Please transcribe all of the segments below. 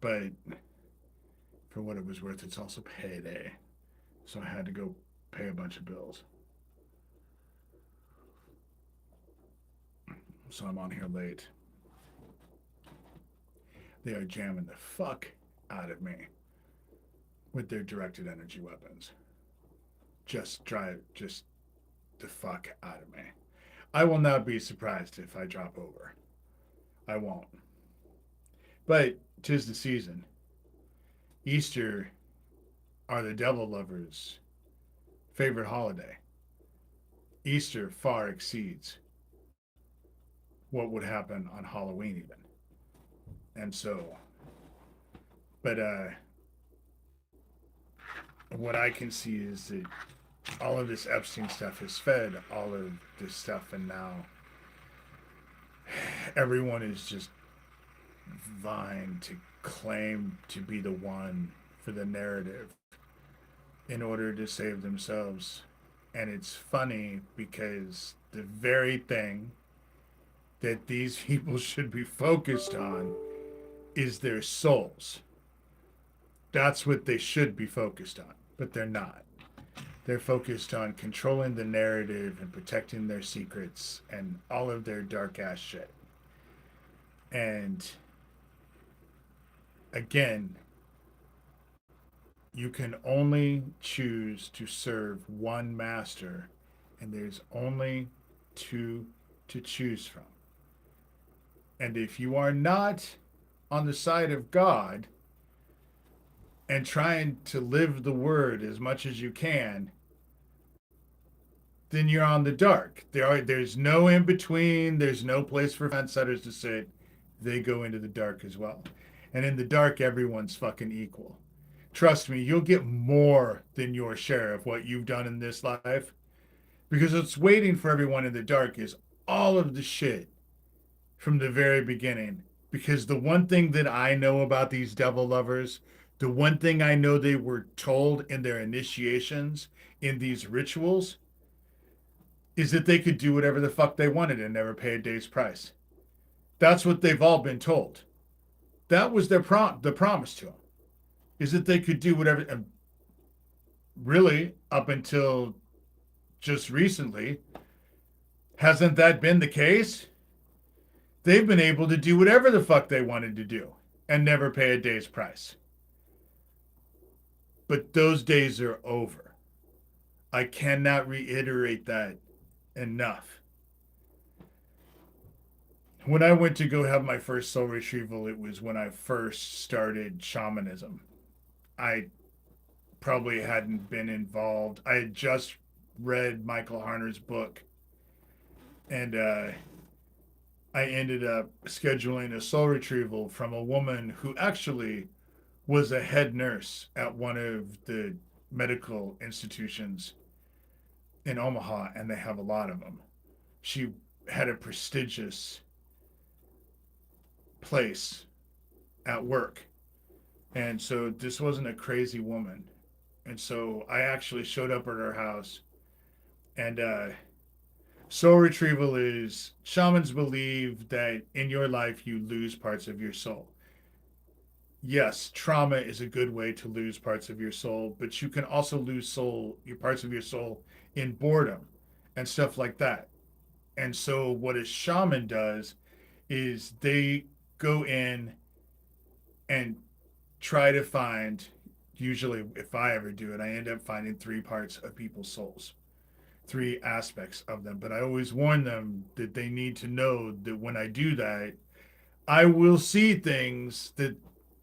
but for what it was worth, it's also payday. So I had to go pay a bunch of bills. So I'm on here late. They are jamming the fuck out of me with their directed energy weapons. Just the fuck out of me. I will not be surprised if I drop over. I won't. But 'tis the season. Easter are the devil lovers' favorite holiday. Easter far exceeds what would happen on Halloween, even. And so, but what I can see is that all of this Epstein stuff has fed all of this stuff, and now everyone is just vying to claim to be the one for the narrative in order to save themselves. And it's funny because the very thing that these people should be focused on is their souls. That's what they should be focused on, but they're not. They're focused on controlling the narrative and protecting their secrets and all of their dark ass shit. And again, you can only choose to serve one master, and there's only two to choose from. And if you are not on the side of God and trying to live the word as much as you can, then you're on the dark. There's no in between. There's no place for fence setters to sit. They go into the dark as well. And in the dark, everyone's fucking equal. Trust me, you'll get more than your share of what you've done in this life, because what's waiting for everyone in the dark is all of the shit from the very beginning. Because the one thing that I know about these devil lovers, the one thing I know they were told in their initiations, in these rituals, is that they could do whatever the fuck they wanted and never pay a day's price. That's what they've all been told. That was the promise to them, is that they could do whatever. And really, up until just recently, hasn't that been the case? They've been able to do whatever the fuck they wanted to do and never pay a day's price. But those days are over. I cannot reiterate that enough. When I went to go have my first soul retrieval, it was when I first started shamanism. I probably hadn't been involved. I had just read Michael Harner's book, and I ended up scheduling a soul retrieval from a woman who actually was a head nurse at one of the medical institutions in Omaha, and they have a lot of them. She had a prestigious place at work. And so this wasn't a crazy woman. And so I actually showed up at her house. And soul retrieval is, shamans believe that in your life you lose parts of your soul. Yes, trauma is a good way to lose parts of your soul, but you can also lose your parts of your soul in boredom and stuff like that. And so what a shaman does is they go in and try to find, usually if I ever do it, I end up finding three parts of people's souls, three aspects of them. But I always warn them that they need to know that when I do that, I will see things that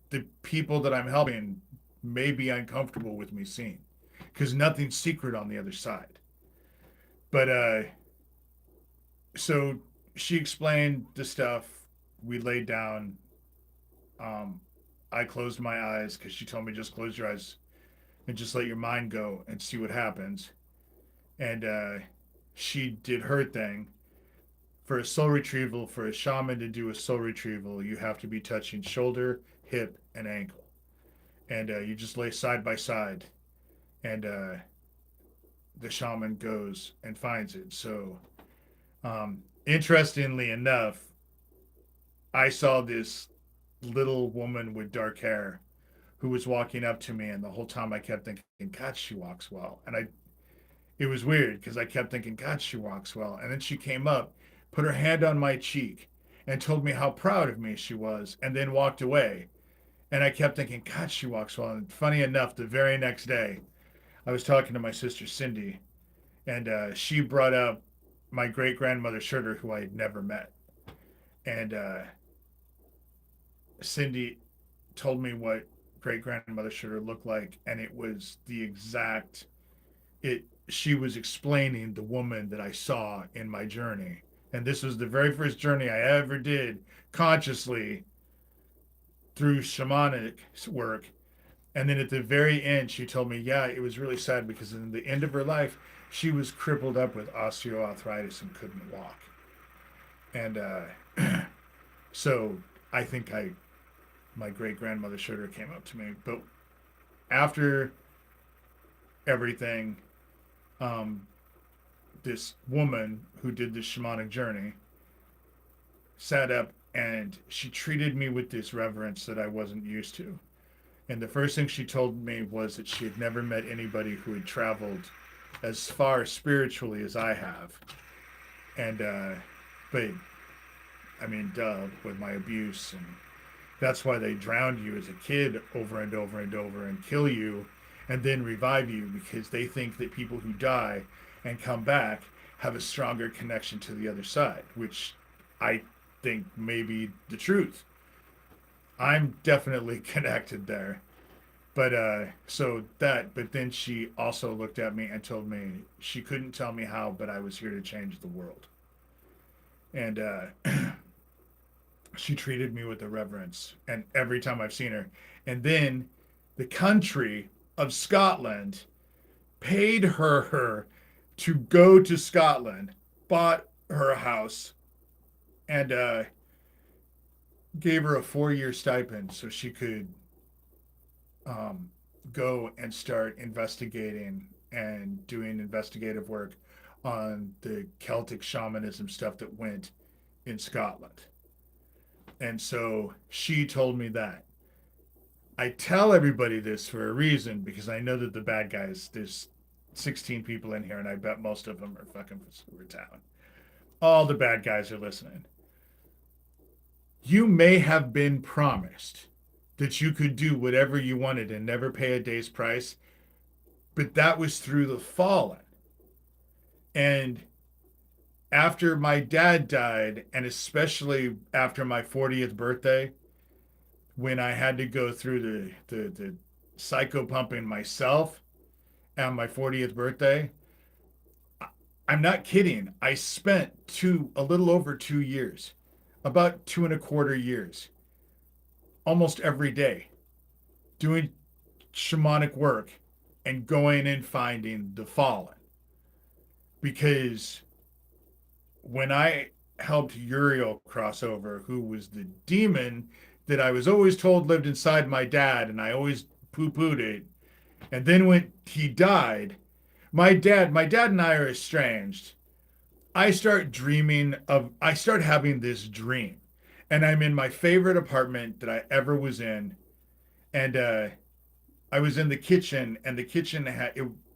the people that I'm helping may be uncomfortable with me seeing, because nothing's secret on the other side. But so she explained the stuff. We laid down. Um, I closed my eyes because she told me just close your eyes and just let your mind go and see what happens. And she did her thing. For a soul retrieval, for a shaman to do a soul retrieval, you have to be touching shoulder, hip, and ankle. And you just lay side by side, and the shaman goes and finds it. So, interestingly enough, I saw this little woman with dark hair who was walking up to me, and the whole time I kept thinking, God, she walks well. And it was weird because I kept thinking, God, she walks well. And then she came up, put her hand on my cheek, and told me how proud of me she was, and then walked away. And I kept thinking, God, she walks well. And funny enough, the very next day, I was talking to my sister Cindy, and she brought up my great grandmother Shurter, who I had never met. And Cindy told me what great grandmother Shurter looked like, and it was the exact it. She was explaining the woman that I saw in my journey, and this was the very first journey I ever did consciously through shamanic work. And then at the very end, she told me, yeah, it was really sad because in the end of her life, she was crippled up with osteoarthritis and couldn't walk. And so I think my great grandmother Shurter came up to me. But after everything, um, this woman who did this shamanic journey sat up and she treated me with this reverence that I wasn't used to. And the first thing she told me was that she had never met anybody who had traveled as far spiritually as I have. And, but I mean, duh, with my abuse. And that's why they drowned you as a kid over and over and over and kill you and then revive you because they think that people who die and come back have a stronger connection to the other side, which I think may be the truth. I'm definitely connected there. But but then she also looked at me and told me she couldn't tell me how, but I was here to change the world. And she treated me with a reverence, and every time I've seen her. And then the country of Scotland paid her to go to Scotland, bought her a house, and gave her a 4-year stipend so she could um, go and start investigating and doing investigative work on the Celtic shamanism stuff that went in Scotland. And so she told me that. I tell everybody this for a reason because I know that the bad guys, there's 16 people in here, and I bet most of them are fucking from Sewer Town. All the bad guys are listening. You may have been promised that you could do whatever you wanted and never pay a day's price, but that was through the fallen. And after my dad died, and especially after my 40th birthday, when I had to go through the psycho pumping myself on my 40th birthday, I'm not kidding. I spent a little over 2 years, about 2.25 years, almost every day doing shamanic work and going and finding the fallen. Because when I helped Uriel cross over, who was the demon that I was always told lived inside my dad, and I always poo-pooed it. And then when he died, my dad and I are estranged. I start having this dream, and I'm in my favorite apartment that I ever was in, and I was in the kitchen, and the kitchen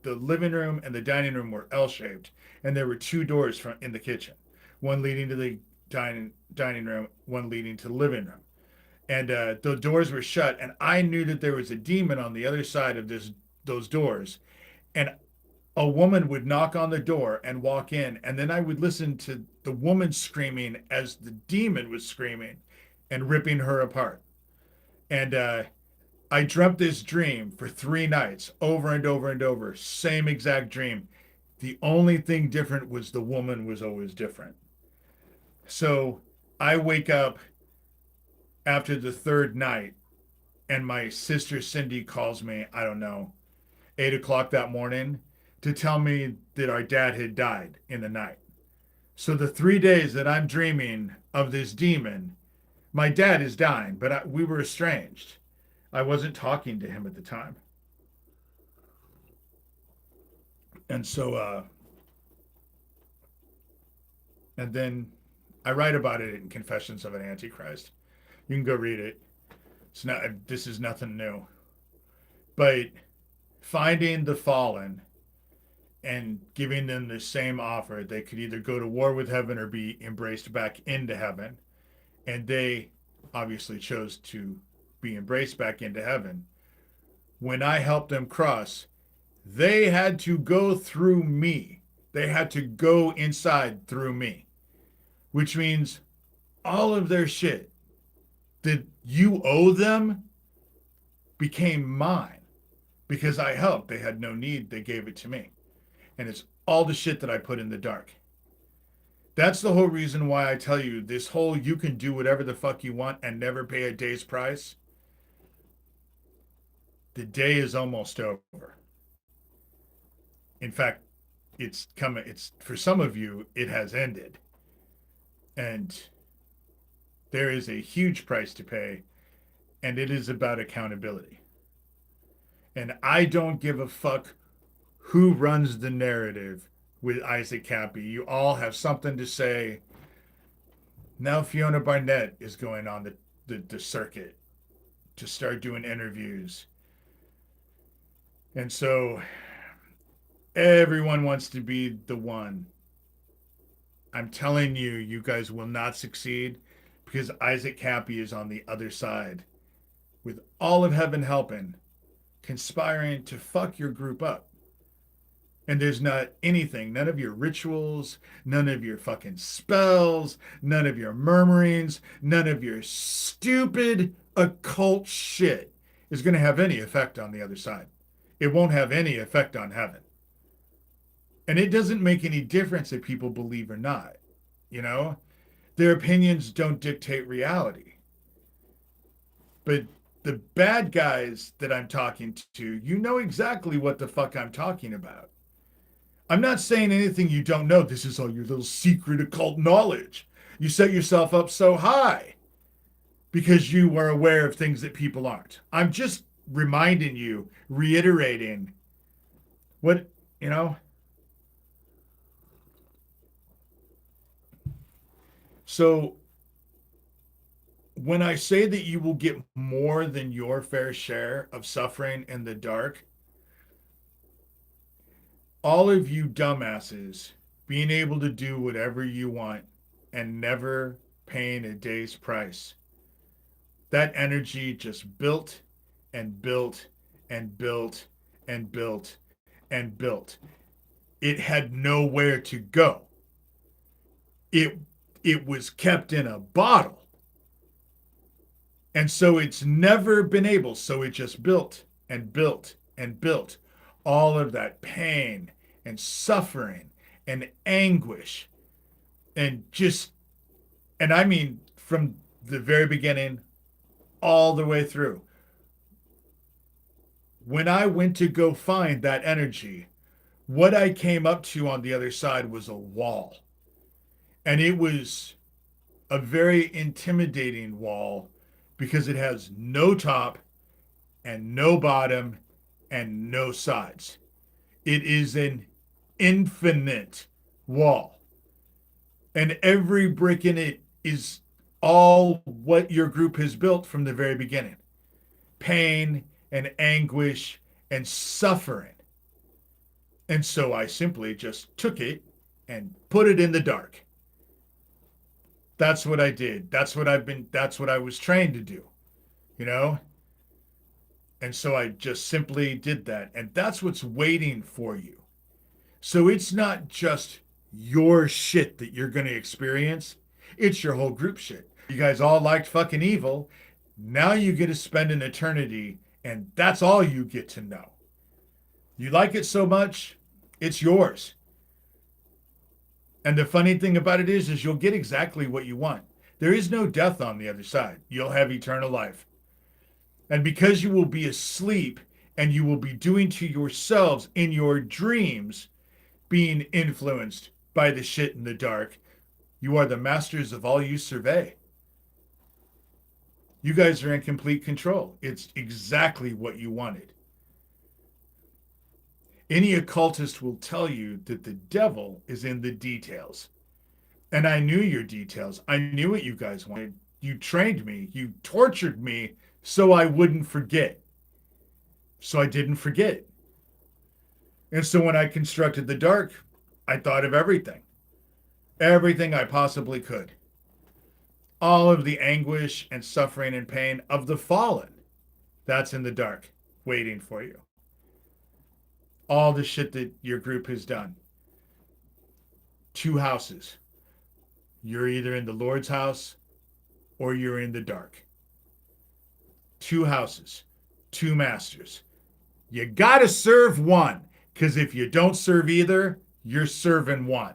the living room and the dining room were L-shaped, and there were two doors in the kitchen, one leading to the dining room, one leading to the living room, and the doors were shut, and I knew that there was a demon on the other side of those doors, and a woman would knock on the door and walk in, and then I would listen to the woman screaming as the demon was screaming and ripping her apart. And I dreamt this dream for 3 nights, over and over and over, same exact dream. The only thing different was the woman was always different. So I wake up after the third night, and my sister Cindy calls me, I don't know, 8 o'clock that morning to tell me that our dad had died in the night. So the 3 days that I'm dreaming of this demon, my dad is dying, but we were estranged. I wasn't talking to him at the time. And so, and then I write about it in Confessions of an Antichrist. You can go read it. It's not. This is nothing new. But finding the fallen and giving them the same offer, they could either go to war with heaven or be embraced back into heaven. And they obviously chose to be embraced back into heaven. When I helped them cross, they had to go through me. They had to go inside through me, which means all of their shit that you owe them became mine because I helped. They had no need. They gave it to me. And it's all the shit that I put in the dark. That's the whole reason why I tell you this whole you can do whatever the fuck you want and never pay a day's price. The day is almost over. In fact, it's coming. It's for some of you, it has ended. And there is a huge price to pay, and it is about accountability. And I don't give a fuck who runs the narrative with Isaac Cappy. You all have something to say. Now Fiona Barnett is going on the circuit to start doing interviews. And so everyone wants to be the one. I'm telling you, you guys will not succeed because Isaac Cappy is on the other side with all of heaven helping, conspiring to fuck your group up. And there's not anything, none of your rituals, none of your fucking spells, none of your murmurings, none of your stupid occult shit is going to have any effect on the other side. It won't have any effect on heaven. And it doesn't make any difference if people believe or not. You know, their opinions don't dictate reality. But the bad guys that I'm talking to, you know exactly what the fuck I'm talking about. I'm not saying anything you don't know. This is all your little secret occult knowledge. You set yourself up so high because you are aware of things that people aren't. I'm just reminding you, reiterating what, you know. So when I say that you will get more than your fair share of suffering in the dark, all of you dumbasses being able to do whatever you want and never paying a day's price, that energy just built and built and built and built and built. It had nowhere to go. It it was kept in a bottle. And so it's never been able. So it just built and built and built all of that pain and suffering and anguish and just, and I mean from the very beginning all the way through. When I went to go find that energy, what I came up to on the other side was a wall. And it was a very intimidating wall because it has no top and no bottom and no sides. It is an infinite wall. And every brick in it is all what your group has built from the very beginning. Pain and anguish and suffering. And so I simply just took it and put it in the dark. That's what I did. That's what I was trained to do, you know? And so I just simply did that. And that's what's waiting for you. So it's not just your shit that you're going to experience, it's your whole group shit. You guys all liked fucking evil. Now you get to spend an eternity, and that's all you get to know. You like it so much, it's yours. And the funny thing about it is you'll get exactly what you want. There is no death on the other side. You'll have eternal life. And because you will be asleep and you will be doing to yourselves in your dreams, being influenced by the shit in the dark, you are the masters of all you survey. You guys are in complete control. It's exactly what you wanted. Any occultist will tell you that the devil is in the details. And I knew your details. I knew what you guys wanted. You trained me. You tortured me so I wouldn't forget. So I didn't forget. And so when I constructed the dark, I thought of everything, everything I possibly could. All of the anguish and suffering and pain of the fallen, that's in the dark, waiting for you. All the shit that your group has done. Two houses. You're either in the Lord's house or you're in the dark. Two houses, two masters. You gotta serve one, because if you don't serve either, you're serving one.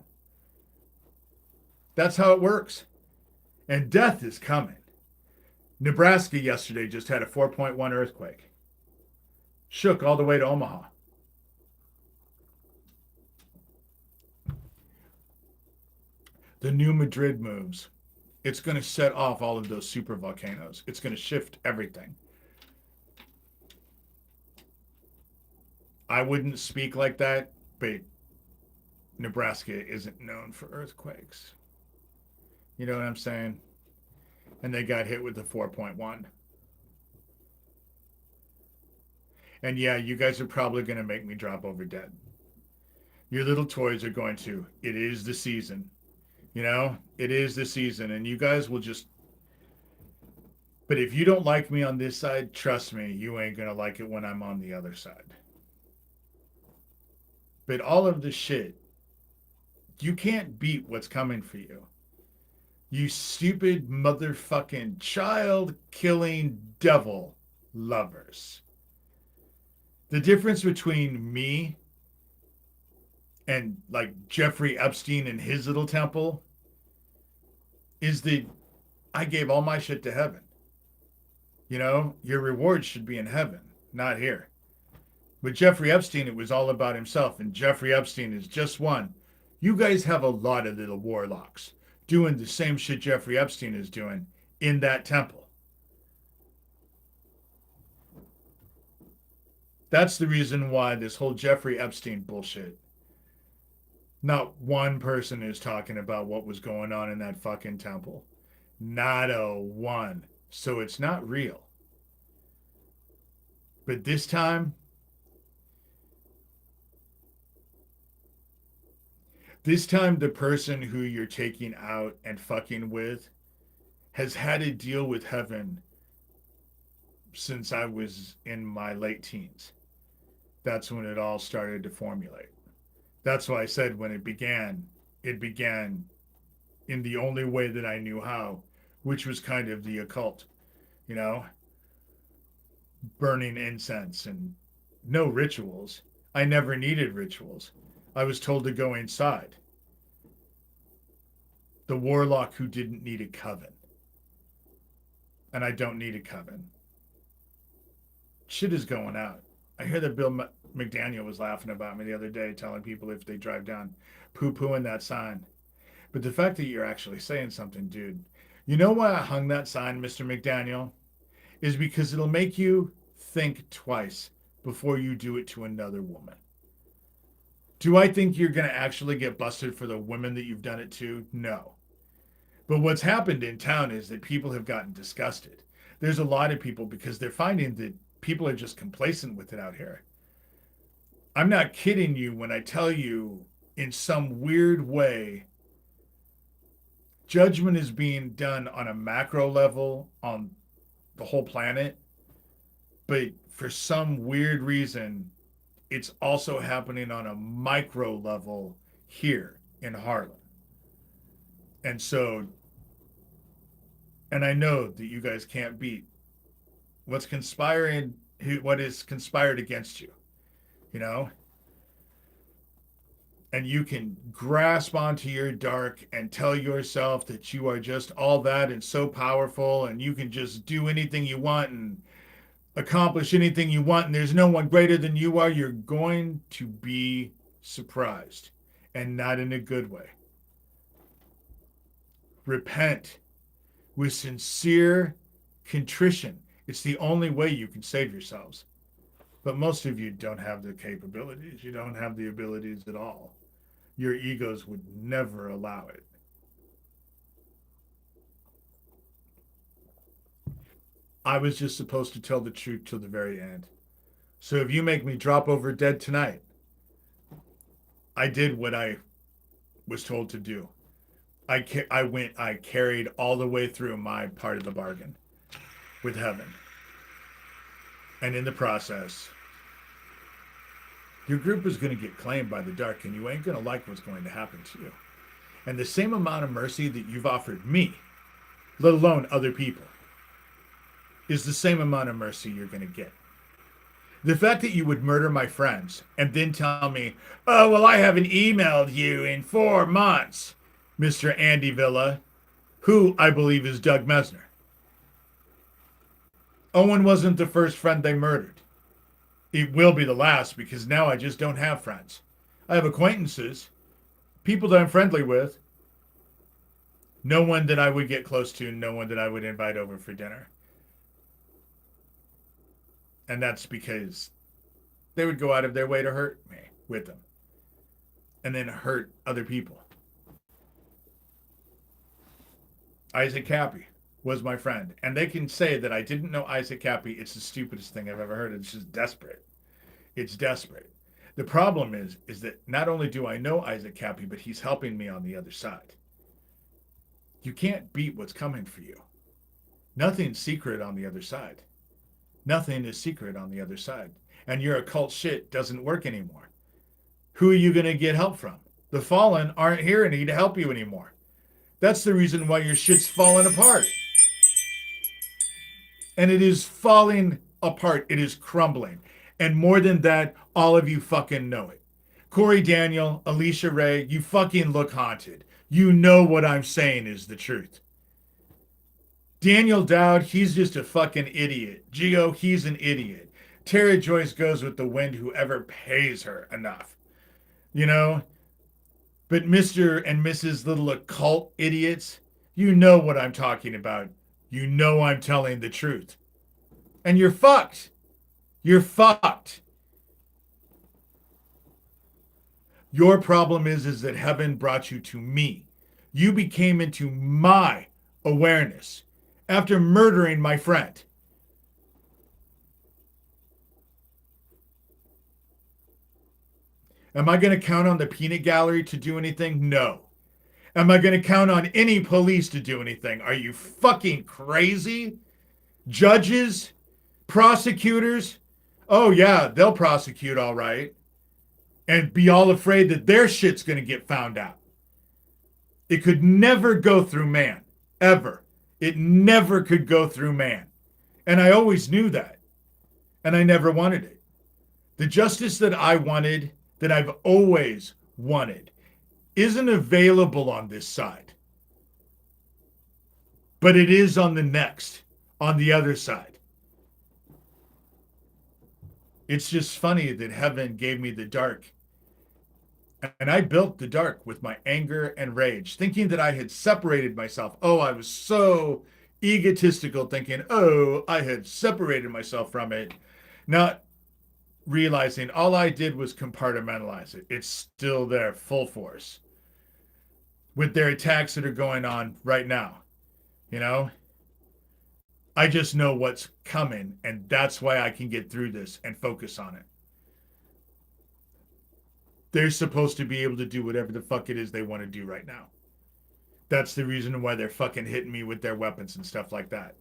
That's how it works. And death is coming. Nebraska yesterday just had a 4.1 earthquake. Shook all the way to Omaha. The new Madrid moves. It's going to set off all of those super volcanoes. It's going to shift everything. I wouldn't speak like that, but Nebraska isn't known for earthquakes. You know what I'm saying? And they got hit with the 4.1. And yeah, you guys are probably going to make me drop over dead. Your little toys are going to. It is the season. You know, it is the season. And you guys will just. But if you don't like me on this side, trust me, you ain't going to like it when I'm on the other side. But all of the shit, you can't beat what's coming for you. You stupid motherfucking child killing devil lovers. The difference between me and like Jeffrey Epstein and his little temple is that I gave all my shit to heaven. You know, your reward should be in heaven, not here. With Jeffrey Epstein, it was all about himself, and Jeffrey Epstein is just one. You guys have a lot of little warlocks doing the same shit Jeffrey Epstein is doing in that temple. That's the reason why this whole Jeffrey Epstein bullshit. Not one person is talking about what was going on in that fucking temple. Not a one. So it's not real. But this time the person who you're taking out and fucking with has had to deal with heaven since I was in my late teens. That's when it all started to formulate. That's why I said when it began in the only way that I knew how, which was kind of the occult, you know, burning incense and no rituals. I never needed rituals. I was told to go inside. The warlock who didn't need a coven. And I don't need a coven. Shit is going out. I hear that Bill McDaniel was laughing about me the other day, telling people if they drive down, poo-pooing that sign. But the fact that you're actually saying something, dude. You know why I hung that sign, Mr. McDaniel? Is because it'll make you think twice before you do it to another woman. Do I think you're going to actually get busted for the women that you've done it to? No. But what's happened in town is that people have gotten disgusted. There's a lot of people because they're finding that people are just complacent with it out here. I'm not kidding you when I tell you, in some weird way, judgment is being done on a macro level on the whole planet. But for some weird reason, it's also happening on a micro level here in Harlem. And so, and I know that you guys can't beat what's conspiring, what is conspired against you, you know? And you can grasp onto your dark and tell yourself that you are just all that and so powerful and you can just do anything you want and accomplish anything you want and there's no one greater than you are, you're going to be surprised and not in a good way. Repent with sincere contrition. It's the only way you can save yourselves. But most of you don't have the capabilities. You don't have the abilities at all. Your egos would never allow it. I was just supposed to tell the truth till the very end. So if you make me drop over dead tonight, I did what I was told to do. I carried all the way through my part of the bargain with heaven. And in the process, your group is going to get claimed by the dark, and you ain't going to like what's going to happen to you. And the same amount of mercy that you've offered me, let alone other people, is the same amount of mercy you're going to get. The fact that you would murder my friends and then tell me, oh, well, I haven't emailed you in 4 months, Mr. Andy Villa, who I believe is Doug Mesner. Owen wasn't the first friend they murdered. It will be the last because now I just don't have friends. I have acquaintances, people that I'm friendly with. No one that I would get close to, no one that I would invite over for dinner. And that's because they would go out of their way to hurt me with them and then hurt other people. Isaac Cappy was my friend. And they can say that I didn't know Isaac Cappy. It's the stupidest thing I've ever heard. It's just desperate. It's desperate. The problem is that not only do I know Isaac Cappy, but he's helping me on the other side. You can't beat what's coming for you. Nothing's secret on the other side. Nothing is secret on the other side. And your occult shit doesn't work anymore. Who are you going to get help from? The fallen aren't here and need to help you anymore. That's the reason why your shit's falling apart. And it is falling apart. It is crumbling. And more than that, all of you fucking know it. Corey Daniel, Alicia Ray, you fucking look haunted. You know what I'm saying is the truth. Daniel Dowd, he's just a fucking idiot. Gio, he's an idiot. Tara Joyce goes with the wind, whoever pays her enough. You know? But Mr. and Mrs. Little Occult idiots, you know what I'm talking about. You know I'm telling the truth. And you're fucked. You're fucked. Your problem is that heaven brought you to me. You became into my awareness after murdering my friend. Am I going to count on the peanut gallery to do anything? No. Am I going to count on any police to do anything? Are you fucking crazy? Judges? Prosecutors? Oh, yeah, they'll prosecute all right. And be all afraid that their shit's going to get found out. It could never go through man. Ever. It never could go through man. And I always knew that. And I never wanted it. The justice that I wanted, that I've always wanted, isn't available on this side. But it is on the next, on the other side. It's just funny that heaven gave me the dark. And I built the dark with my anger and rage, thinking that I had separated myself. Oh, I was so egotistical, thinking, oh, I had separated myself from it. Not realizing all I did was compartmentalize it. It's still there, full force. With their attacks that are going on right now. You know? I just know what's coming, and that's why I can get through this and focus on it. They're supposed to be able to do whatever the fuck it is they want to do right now. That's the reason why they're fucking hitting me with their weapons and stuff like that.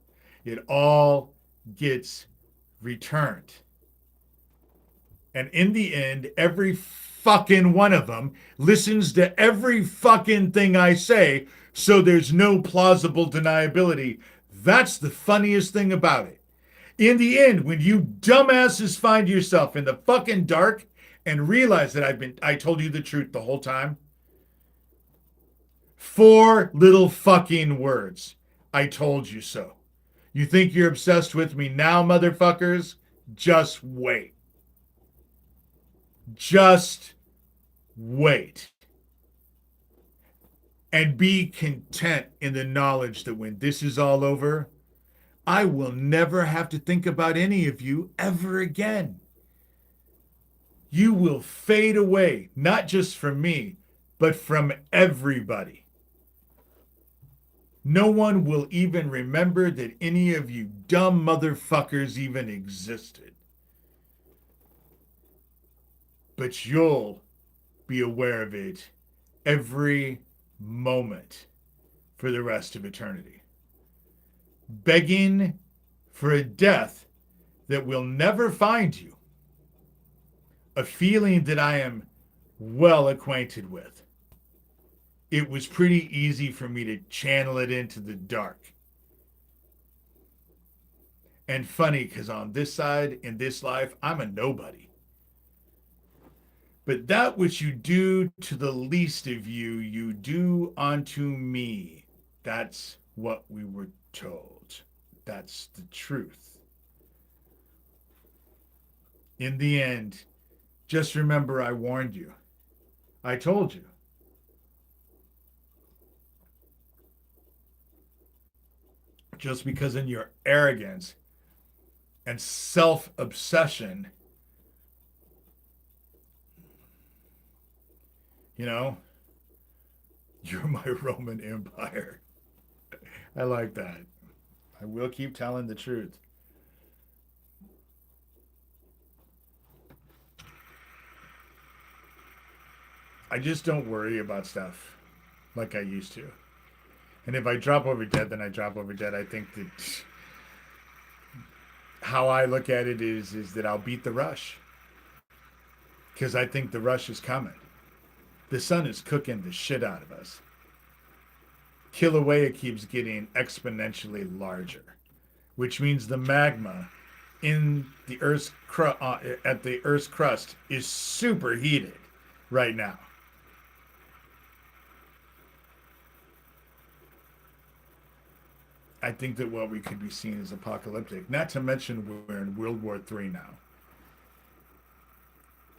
It all gets returned. And in the end, every fucking one of them listens to every fucking thing I say, so there's no plausible deniability. That's the funniest thing about it. In the end, when you dumbasses find yourself in the fucking dark and realize that I told you the truth the whole time, 4 little fucking words. I told you so. You think you're obsessed with me now, motherfuckers? Just wait. Just wait. And be content in the knowledge that when this is all over, I will never have to think about any of you ever again. You will fade away, not just from me, but from everybody. No one will even remember that any of you dumb motherfuckers even existed. But you'll be aware of it every moment for the rest of eternity, begging for a death that will never find you, a feeling that I am well acquainted with. It was pretty easy for me to channel it into the dark. And funny, because on this side, in this life, I'm a nobody. But that which you do to the least of you, you do unto me. That's what we were told. That's the truth. In the end, just remember I warned you. I told you. Just because in your arrogance and self obsession, you know, you're my Roman Empire. I like that. I will keep telling the truth. I just don't worry about stuff like I used to. And if I drop over dead, then I drop over dead. I think that how I look at it is that I'll beat the rush because I think the rush is coming. The sun is cooking the shit out of us. Kilauea keeps getting exponentially larger, which means the magma in the at the Earth's crust is super heated right now. I think that what we could be seeing is apocalyptic. Not to mention we're in World War III now,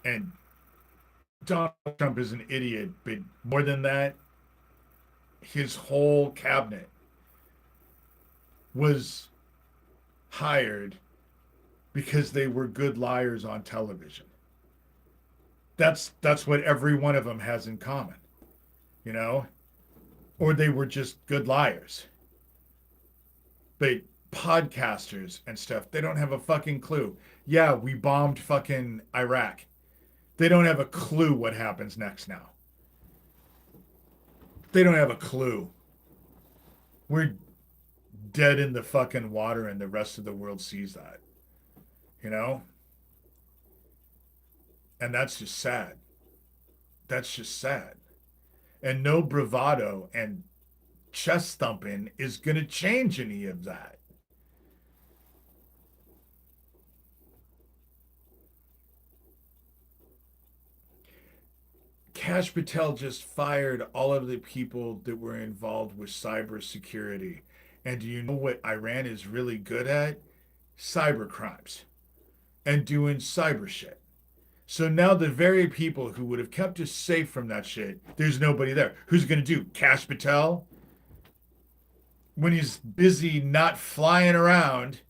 and Donald Trump is an idiot. But more than that, his whole cabinet was hired because they were good liars on television. That's what every one of them has in common, you know, or they were just good liars. But podcasters and stuff, they don't have a fucking clue. Yeah, we bombed fucking Iraq. They don't have a clue what happens next now. They don't have a clue. We're dead in the fucking water and the rest of the world sees that, you know? And that's just sad. That's just sad. And no bravado and chest thumping is going to change any of that. Kash Patel just fired all of the people that were involved with cybersecurity. And do you know what Iran is really good at? Cyber crimes and doing cyber shit. So now the very people who would have kept us safe from that shit, there's nobody there. Who's going to do? Kash Patel? When he's busy not flying around,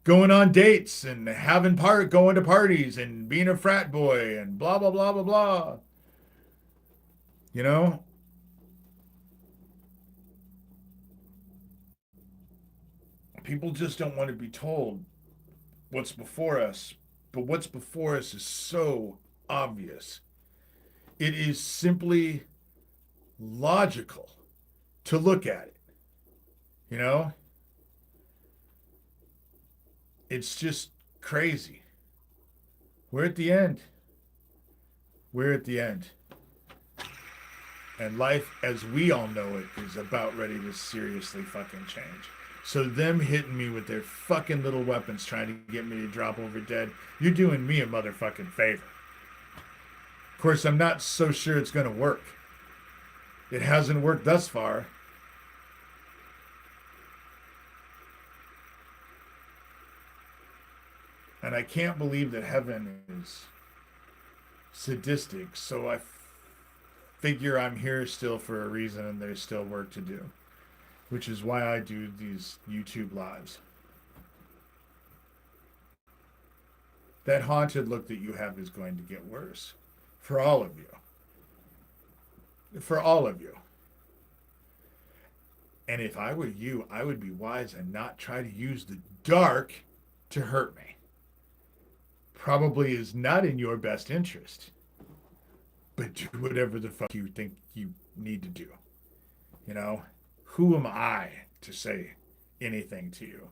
going on dates and going to parties and being a frat boy and blah, blah, blah, blah, blah. You know, people just don't want to be told what's before us, but what's before us is so obvious. It is simply logical to look at it. You know, it's just crazy. We're at the end. We're at the end. And life as we all know it is about ready to seriously fucking change. So them hitting me with their fucking little weapons trying to get me to drop over dead, you're doing me a motherfucking favor. Of course, I'm not so sure it's going to work. It hasn't worked thus far. And I can't believe that heaven is sadistic. So I figure I'm here still for a reason and there's still work to do, which is why I do these YouTube lives. That haunted look that you have is going to get worse for all of you. For all of you. And if I were you, I would be wise and not try to use the dark to hurt me. Probably is not in your best interest, but do whatever the fuck you think you need to do. You know, who am I to say anything to you?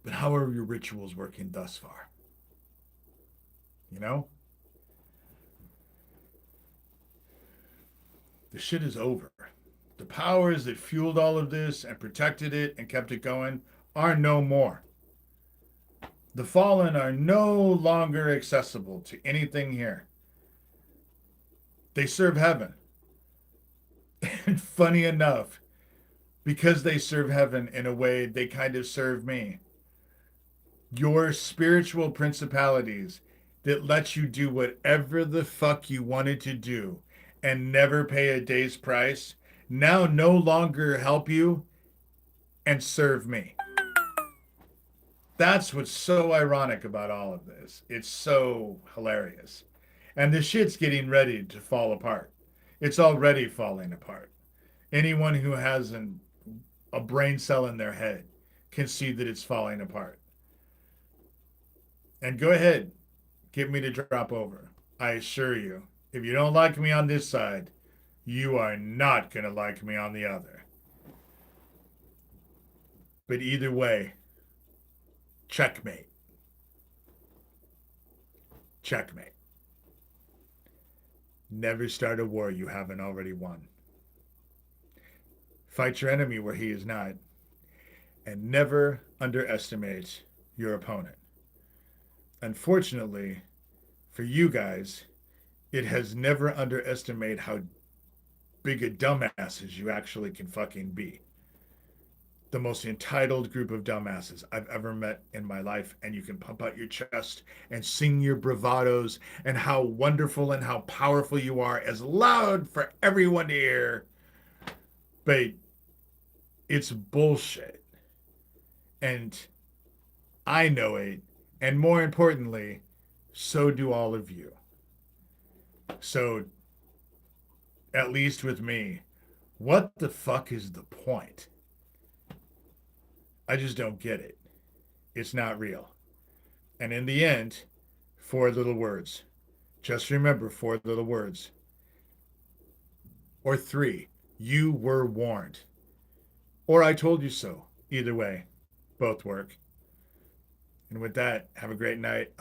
But how are your rituals working thus far? You know, the shit is over. The powers that fueled all of this and protected it and kept it going are no more. The fallen are no longer accessible to anything here. They serve heaven. And funny enough, because they serve heaven in a way, they kind of serve me. Your spiritual principalities that let you do whatever the fuck you wanted to do and never pay a day's price now no longer help you and serve me. That's what's so ironic about all of this. It's so hilarious. And the shit's getting ready to fall apart. It's already falling apart. Anyone who has a brain cell in their head can see that it's falling apart. And go ahead, get me to drop over. I assure you, if you don't like me on this side, you are not going to like me on the other. But either way, checkmate. Checkmate. Never start a war you haven't already won. Fight your enemy where he is not, and never underestimate your opponent. Unfortunately, for you guys, it has never underestimated how big a dumbasses you actually can fucking be. The most entitled group of dumbasses I've ever met in my life. And you can pump out your chest and sing your bravados and how wonderful and how powerful you are as loud for everyone to hear. But it's bullshit. And I know it. And more importantly, so do all of you. So, at least with me, what the fuck is the point? I just don't get it. It's not real. And in the end, four little words. Just remember four little words. Or three. You were warned. Or I told you so. Either way, both work. And with that, have a great night.